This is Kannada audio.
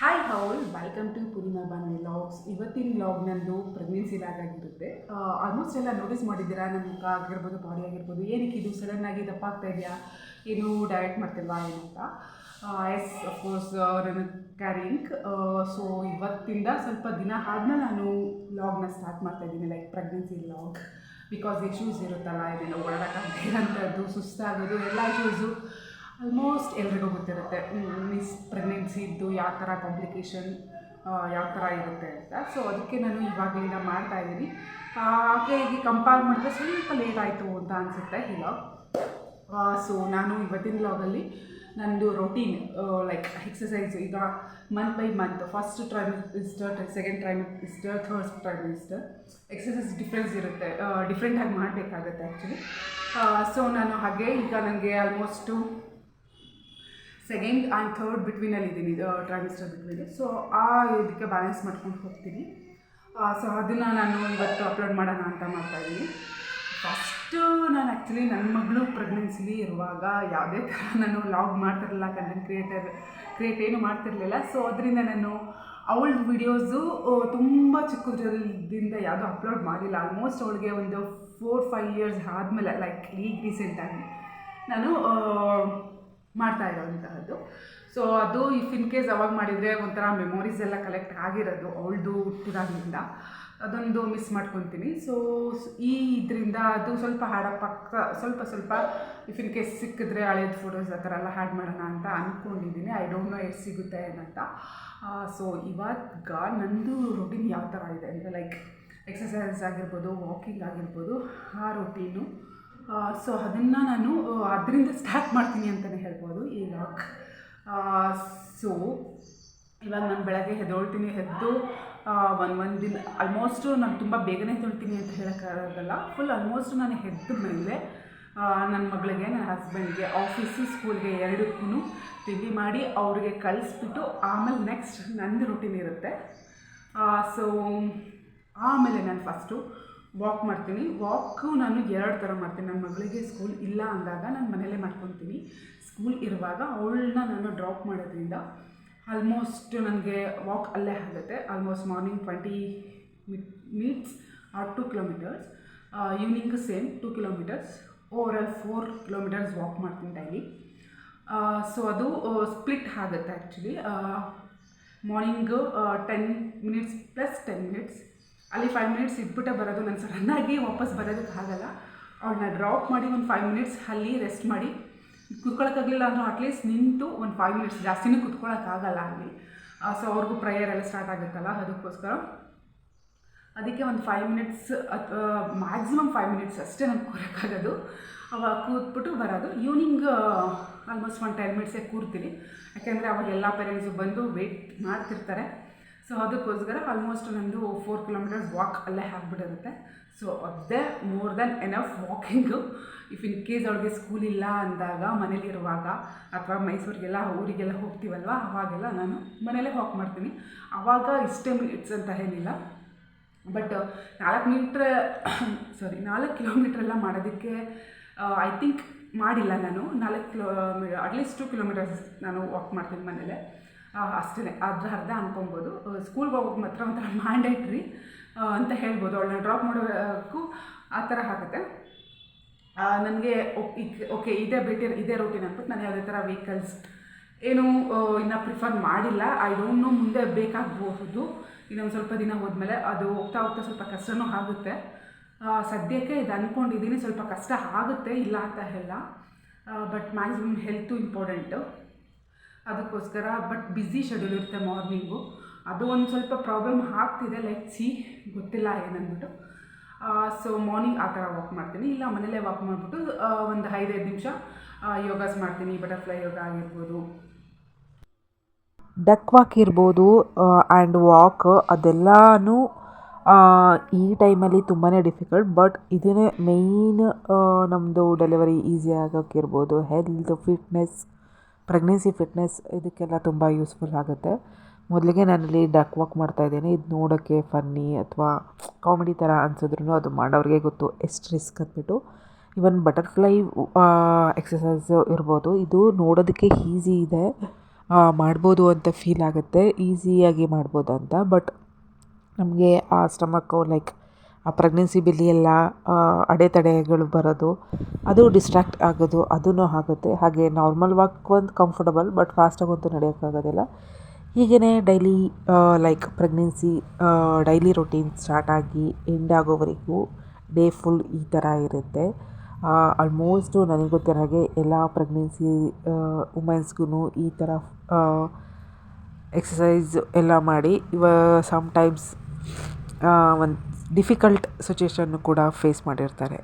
Hi all welcome to Purnima Ban vlogs. ಇವತ್ತಿನ ವ್ಲಾಗ್ ನಂದು ಪ್ರೆಗ್ನೆನ್ಸಿ ಬ್ಯಾಗ್ ಆಗಿರುತ್ತೆ. ಆಲ್ಮೋಸ್ಟ್ ಎಲ್ಲ ನೋಟಿಸ್ ಮಾಡಿದ್ದೀರಾ, ನನ್ನ ಮುಖ ಆಗಿರ್ಬೋದು, ಬಾಡಿ ಆಗಿರ್ಬೋದು, ಏನಕ್ಕೆ ಇದು ಸಡನ್ನಾಗಿ ದಪ್ಪ ಆಗ್ತಾ ಇದೆಯಾ, ಏನು ಡಯಟ್ ಮಾಡ್ತಿಲ್ವಾ ಏನು ಅಂತ. ಎಸ್ ಅಫ್ಕೋರ್ಸ್ ನನ್ನ ಕ್ಯಾರಿಂಗ್. ಸೊ ಇವತ್ತಿಂದ ಸ್ವಲ್ಪ ದಿನ ಆದಮೇಲೆ ನಾನು ವ್ಲಾಗ್ನ ಸ್ಟಾರ್ಟ್ ಮಾಡ್ತಾಯಿದ್ದೀನಿ, like pregnancy vlog. Because issues ಇರುತ್ತಲ್ಲ, ಏನೇನೋ ಓಡಾಡೋಕ್ಕಾಗದೇ ಇರೋಂಥದ್ದು, ಸುಸ್ತಾಗೋದು, ಎಲ್ಲ ಇಶ್ಯೂಸು ಆಲ್ಮೋಸ್ಟ್ ಎಲ್ರಿಗೂ ಗೊತ್ತಿರುತ್ತೆ. ಮೀನ್ಸ್ ಪ್ರೆಗ್ನೆನ್ಸಿದ್ದು ಯಾವ ಥರ ಕಾಂಪ್ಲಿಕೇಶನ್ ಯಾವ ಥರ ಇರುತ್ತೆ ಅಂತ. ಸೊ ಅದಕ್ಕೆ ನಾನು ಇವಾಗಲಿಂದ ಮಾಡ್ತಾಯಿದ್ದೀನಿ. ಹಾಗೆ ಹೀಗೆ ಕಂಪೇರ್ ಮಾಡಿದ್ರೆ ಸ್ವಲ್ಪ ಲೇಟ್ ಆಯಿತು ಅಂತ ಅನಿಸುತ್ತೆ ಈ ವ್ಲಾಗ್. ಸೊ ನಾನು ಇವತ್ತಿನ ವ್ಲಾಗಲ್ಲಿ ನನ್ನದು ರೊಟೀನ್, ಲೈಕ್ ಎಕ್ಸಸೈಸ್. ಈಗ month by month, first trimester, second trimester, third trimester exercise difference ಇರುತ್ತೆ, ಡಿಫ್ರೆಂಟಾಗಿ ಮಾಡಬೇಕಾಗತ್ತೆ ಆ್ಯಕ್ಚುಲಿ. ಸೊ ನಾನು ಹಾಗೆ ಈಗ ನನಗೆ ಆಲ್ಮೋಸ್ಟು ಸೆಕೆಂಡ್ ಆ್ಯಂಡ್ ಥರ್ಡ್ ಬಿಟ್ವೀನಲ್ಲಿ ಇದ್ದೀನಿ, ಟ್ರೈಮಿಸ್ಟರ್ ಬಿಟ್ವೀನ್. ಸೊ ಇದಕ್ಕೆ ಬ್ಯಾಲೆನ್ಸ್ ಮಾಡ್ಕೊಂಡು ಹೋಗ್ತೀನಿ. ಸೊ ಅದನ್ನು ನಾನು ಇವತ್ತು ಅಪ್ಲೋಡ್ ಮಾಡೋಣ ಅಂತ ಮಾಡ್ತಾಯಿದ್ದೀನಿ. ಫಸ್ಟು ನಾನು ಆ್ಯಕ್ಚುಲಿ ನನ್ನ ಮಗಳು ಪ್ರೆಗ್ನೆನ್ಸಿಲಿ ಇರುವಾಗ ಯಾವುದೇ ಥರ ನಾನು ವ್ಲಾಗ್ ಮಾಡ್ತಿರಲಿಲ್ಲ, ಕಂಟೆಂಟ್ ಕ್ರಿಯೇಟ್ ಏನು ಮಾಡ್ತಿರಲಿಲ್ಲ. ಸೊ ಅದರಿಂದ ನಾನು ಅವಳ ವೀಡಿಯೋಸು ತುಂಬ ಚಿಕ್ಕದ್ರಿಂದ ಯಾವುದೂ ಅಪ್ಲೋಡ್ ಮಾಡಿಲ್ಲ. ಆಲ್ಮೋಸ್ಟ್ ಅವಳಿಗೆ ಒಂದು 4-5 ಇಯರ್ಸ್ ಆದಮೇಲೆ, ಲೈಕ್ ಈಗ ರೀಸೆಂಟಾಗಿ ನಾನು ಮಾಡ್ತಾ ಇರೋವಂತಹದ್ದು. ಸೊ ಅದು ಇಫ್ ಇನ್ ಕೇಸ್ ಅವಾಗ ಮಾಡಿದರೆ ಒಂಥರ ಮೆಮೊರೀಸ್ ಎಲ್ಲ ಕಲೆಕ್ಟ್ ಆಗಿರೋದು ಅವಳದು ಹುಟ್ಟಿದಾಗಲಿಂದ, ಅದೊಂದು ಮಿಸ್ ಮಾಡ್ಕೊತೀನಿ. ಸೊ ಇದರಿಂದ ಅದು ಸ್ವಲ್ಪ ಸ್ವಲ್ಪ ಇಫ್ ಇನ್ ಕೇಸ್ ಸಿಕ್ಕಿದ್ರೆ ಹಳೇದು ಫೋಟೋಸ್ ಆ ಥರ ಎಲ್ಲ ಹ್ಯಾಡ್ ಮಾಡೋಣ ಅಂತ ಅಂದ್ಕೊಂಡಿದ್ದೀನಿ. ಐ ಡೋಂಟ್ ನೋ ಎಷ್ಟು ಸಿಗುತ್ತೆ ಏನಂತ. ಸೊ ಇವಾಗ ನಂದು ರೊಟೀನ್ ಯಾವ ಥರ ಇದೆ ಅಂದರೆ, ಲೈಕ್ ಎಕ್ಸಸೈಸ್ ಆಗಿರ್ಬೋದು, ವಾಕಿಂಗ್ ಆಗಿರ್ಬೋದು, ಆ ರೊಟೀನು. ಸೊ ಅದನ್ನು ನಾನು ಅದರಿಂದ ಸ್ಟಾರ್ಟ್ ಮಾಡ್ತೀನಿ ಅಂತಲೇ ಹೇಳ್ಬೋದು ಈ ವ್ಲಾಗ್. ಸೊ ಇವಾಗ ನಾನು ಬೆಳಗ್ಗೆ ಎದ್ದು ಒಂದು ದಿನ ಆಲ್ಮೋಸ್ಟು ನಾನು ತುಂಬ ಬೇಗನೆ ಎದ್ದೇಳ್ತೀನಿ ಅಂತ ಹೇಳೋಕ್ಕಾಗಲ್ಲ. ಫುಲ್ ಆಲ್ಮೋಸ್ಟ್ ನಾನು ಎದ್ದ ಮೇಲೆ ನನ್ನ ಮಗಳಿಗೆ, ನನ್ನ ಹಸ್ಬೆಂಡ್ಗೆ, ಆಫೀಸು, ಸ್ಕೂಲ್ಗೆ ಎರಡಕ್ಕೂ ತಿಂಡಿ ಮಾಡಿ ಅವ್ರಿಗೆ ಕಳಿಸ್ಬಿಟ್ಟು ಆಮೇಲೆ ನೆಕ್ಸ್ಟ್ ನಂದು ರೂಟೀನ್ ಇರುತ್ತೆ. ಸೊ ಆಮೇಲೆ ನಾನು ಫಸ್ಟು ವಾಕ್ ಮಾಡ್ತೀನಿ. ವಾಕು ನಾನು 2 ಥರ ಮಾಡ್ತೀನಿ. ನನ್ನ ಮಗಳಿಗೆ ಸ್ಕೂಲ್ ಇಲ್ಲ ಅಂದಾಗ ನಾನು ಮನೆಯಲ್ಲೇ ಮಾಡ್ಕೊತೀನಿ. ಸ್ಕೂಲ್ ಇರುವಾಗ ಅವಳನ್ನ ನಾನು ಡ್ರಾಪ್ ಮಾಡೋದ್ರಿಂದ ಆಲ್ಮೋಸ್ಟ್ ನನಗೆ ವಾಕ್ ಅಲ್ಲೇ ಆಗುತ್ತೆ. Almost morning 20 minutes or 2 kilometres, evening same 2 kilometres, overall 4 kilometres walk ಮಾಡ್ತೀನಿ ಡೈಲಿ. ಸೊ ಅದು ಸ್ಪ್ಲಿಟ್ ಆಗುತ್ತೆ actually. Morning 10 minutes plus 10 minutes, ಅಲ್ಲಿ 5 ಮಿನಿಟ್ಸ್ ಇದ್ಬಿಟ್ಟೆ ಬರೋದು. ನಾನು ಸಡನ್ನಾಗಿ ವಾಪಸ್ ಬರೋದಕ್ಕಾಗಲ್ಲ. ಅವಳನ್ನ ಡ್ರಾಪ್ ಮಾಡಿ ಒಂದು 5 ಮಿನಿಟ್ಸ್ ಅಲ್ಲಿ ರೆಸ್ಟ್ ಮಾಡಿ, ಕುತ್ಕೊಳ್ಳೋಕ್ಕಾಗಲಿಲ್ಲ ಅಂದರೂ ಅಟ್ಲೀಸ್ಟ್ ನಿಂತು ಒಂದು 5 ಮಿನಿಟ್ಸ್, ಜಾಸ್ತಿನೂ ಕುತ್ಕೊಳ್ಳೋಕ್ಕಾಗಲ್ಲ ಅಲ್ಲಿ. ಸೊ ಅವ್ರಿಗೂ ಪ್ರೇಯರ್ ಎಲ್ಲ ಸ್ಟಾರ್ಟ್ ಆಗುತ್ತಲ್ಲ, ಅದಕ್ಕೋಸ್ಕರ ಅದಕ್ಕೆ ಒಂದು 5 ಮಿನಿಟ್ಸ್ ಅಥವಾ ಮ್ಯಾಕ್ಸಿಮಮ್ 5 ಮಿನಿಟ್ಸ್ ಅಷ್ಟೇ ನಾನು ಕೂರೋಕ್ಕಾಗೋದು. ಅವಾಗ ಕೂತ್ಬಿಟ್ಟು ಬರೋದು. ಈವ್ನಿಂಗ್ ಆಲ್ಮೋಸ್ಟ್ ಒಂದು 10 ಮಿನಿಟ್ಸೇ ಕೂರ್ತೀನಿ, ಯಾಕೆಂದರೆ ಅವಾಗ ಎಲ್ಲ ಪೇರೆಂಟ್ಸು ಬಂದು ವೆಯ್ಟ್ ಮಾಡ್ತಿರ್ತಾರೆ. ಸೊ ಅದಕ್ಕೋಸ್ಕರ ಆಲ್ಮೋಸ್ಟ್ ನಂದು 4 ಕಿಲೋಮೀಟರ್ಸ್ ವಾಕ್ ಅಲ್ಲೇ ಆಗಿಬಿಟ್ಟಿರುತ್ತೆ. ಸೊ ಅದೇ more than enough walking. If in case ಅವಳಿಗೆ ಸ್ಕೂಲ್ ಇಲ್ಲ ಅಂದಾಗ, ಮನೇಲಿರುವಾಗ ಅಥವಾ ಮೈಸೂರಿಗೆಲ್ಲ ಊರಿಗೆಲ್ಲ ಹೋಗ್ತೀವಲ್ವ, ಅವಾಗೆಲ್ಲ ನಾನು ಮನೇಲೇ ವಾಕ್ ಮಾಡ್ತೀನಿ. ಆವಾಗ ಇಷ್ಟೇ ಮಿನಿಟ್ಸ್ ಅಂತ ಏನಿಲ್ಲ. ಬಟ್ 4 ಕಿಲೋಮೀಟ್ರೆಲ್ಲ ಮಾಡೋದಕ್ಕೆ ಐ ಥಿಂಕ್ ಮಾಡಿಲ್ಲ ನಾನು. 4 ಅಟ್ಲೀಸ್ಟ್ 2 ಕಿಲೋಮೀಟರ್ಸ್ ನಾನು ವಾಕ್ ಮಾಡ್ತೀನಿ ಮನೇಲೆ, ಅಷ್ಟೇ. ಅದ್ರ ಅರ್ಧ ಅಂದ್ಕೊಬೋದು. ಸ್ಕೂಲ್ಗೆ ಹೋಗೋದು ಮಾತ್ರ ಒಂಥರ ಮ್ಯಾಂಡೇಟ್ರಿ ಅಂತ ಹೇಳ್ಬೋದು. ಅವಳನ್ನ ಡ್ರಾಪ್ ಮಾಡೋಕ್ಕೂ ಆ ಥರ ಆಗುತ್ತೆ. ನನಗೆ ಓಕೆ ಇದೇ ರೂಟೀನ್ ಅಂದ್ಬಿಟ್ಟು ನಾನು ಯಾವುದೇ ಥರ ವೆಹಿಕಲ್ಸ್ ಏನು ಇನ್ನೂ ಪ್ರಿಫರ್ ಮಾಡಿಲ್ಲ. ಐ ಡೋಂಟ್ ನೋ, ಮುಂದೆ ಬೇಕಾಗಬಹುದು. ಇನ್ನೊಂದು ಸ್ವಲ್ಪ ದಿನ ಹೋದ್ಮೇಲೆ ಅದು ಹೋಗ್ತಾ ಸ್ವಲ್ಪ ಕಷ್ಟನೂ ಆಗುತ್ತೆ. ಸದ್ಯಕ್ಕೆ ಇದು ಅಂದ್ಕೊಂಡಿದ್ದೀನಿ, ಸ್ವಲ್ಪ ಕಷ್ಟ ಆಗುತ್ತೆ, ಇಲ್ಲ ಅಂತ ಹೇಳ. ಬಟ್ ಮ್ಯಾಕ್ಸಿಮಮ್ ಹೆಲ್ತು ಇಂಪಾರ್ಟೆಂಟು, ಅದಕ್ಕೋಸ್ಕರ. ಬಟ್ ಬ್ಯುಸಿ ಶೆಡ್ಯೂಲ್ ಇರುತ್ತೆ ಮಾರ್ನಿಂಗು, ಅದು ಒಂದು ಸ್ವಲ್ಪ ಪ್ರಾಬ್ಲಮ್ ಆಗ್ತಿದೆ. ಲೈಕ್ ಗೊತ್ತಿಲ್ಲ ಏನಂದ್ಬಿಟ್ಟು. ಸೊ ಮಾರ್ನಿಂಗ್ ಆ ಥರ ವಾಕ್ ಮಾಡ್ತೀನಿ, ಇಲ್ಲ ಮನೇಲೇ ವಾಕ್ ಮಾಡಿಬಿಟ್ಟು ಒಂದು 5-5 ನಿಮಿಷ ಯೋಗಾಸ್ ಮಾಡ್ತೀನಿ. ಬಟರ್ಫ್ಲೈ ಯೋಗ ಆಗಿರ್ಬೋದು, ಡಕ್ ವಾಕ್ ಇರ್ಬೋದು, ಆ್ಯಂಡ್ ವಾಕ್ ಅದೆಲ್ಲನೂ ಈ ಟೈಮಲ್ಲಿ ತುಂಬಾ ಡಿಫಿಕಲ್ಟ್. ಬಟ್ ಇದನ್ನೇ ಮೇಯ್ನ್ ನಮ್ಮದು ಡೆಲಿವರಿ ಈಸಿ ಆಗೋಕ್ಕಿರ್ಬೋದು, ಹೆಲ್ತ್, ಫಿಟ್ನೆಸ್, ಪ್ರೆಗ್ನೆನ್ಸಿ ಫಿಟ್ನೆಸ್, ಇದಕ್ಕೆಲ್ಲ ತುಂಬ ಯೂಸ್ಫುಲ್ ಆಗುತ್ತೆ. ಮೊದಲಿಗೆ ನಾನಲ್ಲಿ ಡಕ್ ವಾಕ್ ಮಾಡ್ತಾಯಿದ್ದೀನಿ. ಇದು ನೋಡೋಕ್ಕೆ ಫನ್ನಿ ಅಥವಾ ಕಾಮಿಡಿ ಥರ ಅನ್ಸಿದ್ರು ಅದು ಮಾಡೋರಿಗೆ ಗೊತ್ತು ಎಷ್ಟು ರಿಸ್ಕ್ ಅಂದ್ಬಿಟ್ಟು. ಇವನ್ ಬಟರ್ಫ್ಲೈ ಎಕ್ಸಸೈಸು ಇರ್ಬೋದು, ಇದು ನೋಡೋದಕ್ಕೆ ಈಸಿ ಇದೆ, ಮಾಡ್ಬೋದು ಅಂತ ಫೀಲ್ ಆಗುತ್ತೆ, ಈಸಿಯಾಗಿ ಮಾಡ್ಬೋದು ಅಂತ. ಬಟ್ ನಮಗೆ ಆ ಸ್ಟಮಕ್ಕು ಲೈಕ್ ಆ ಪ್ರೆಗ್ನೆನ್ಸಿ ಬೆಲ್ಲಿ ಎಲ್ಲ ಅಡೆತಡೆಗಳು ಬರೋದು, ಅದು ಡಿಸ್ಟ್ರ್ಯಾಕ್ಟ್ ಆಗೋದು ಅದೂ ಆಗುತ್ತೆ. ಹಾಗೆ ನಾರ್ಮಲ್ ವಾಕ್ ಒಂದು ಕಂಫರ್ಟಬಲ್, ಬಟ್ ಫಾಸ್ಟಾಗಂತೂ ನಡೆಯೋಕ್ಕಾಗೋದಿಲ್ಲ. ಹೀಗೇ daily like pregnancy daily routine start ಆಗಿ ಎಂಡ್ ಆಗೋವರೆಗೂ ಡೇ ಫುಲ್ ಈ ಥರ ಇರುತ್ತೆ. ಆಲ್ಮೋಸ್ಟು ನನಗೆ ಗೊತ್ತಿರೋ ಹಾಗೆ ಎಲ್ಲ ಪ್ರೆಗ್ನೆನ್ಸಿ ವುಮೆನ್ಸ್ಗೂ ಈ ಥರ ಎಕ್ಸಸೈಸ್ ಎಲ್ಲ ಮಾಡಿ ಸಮ್ಟೈಮ್ಸ್ ಒಂದು ಡಿಫಿಕಲ್ಟ್ ಸಿಚುವೇಶನ್ನು ಕೂಡ ಫೇಸ್ ಮಾಡಿರ್ತಾರೆ.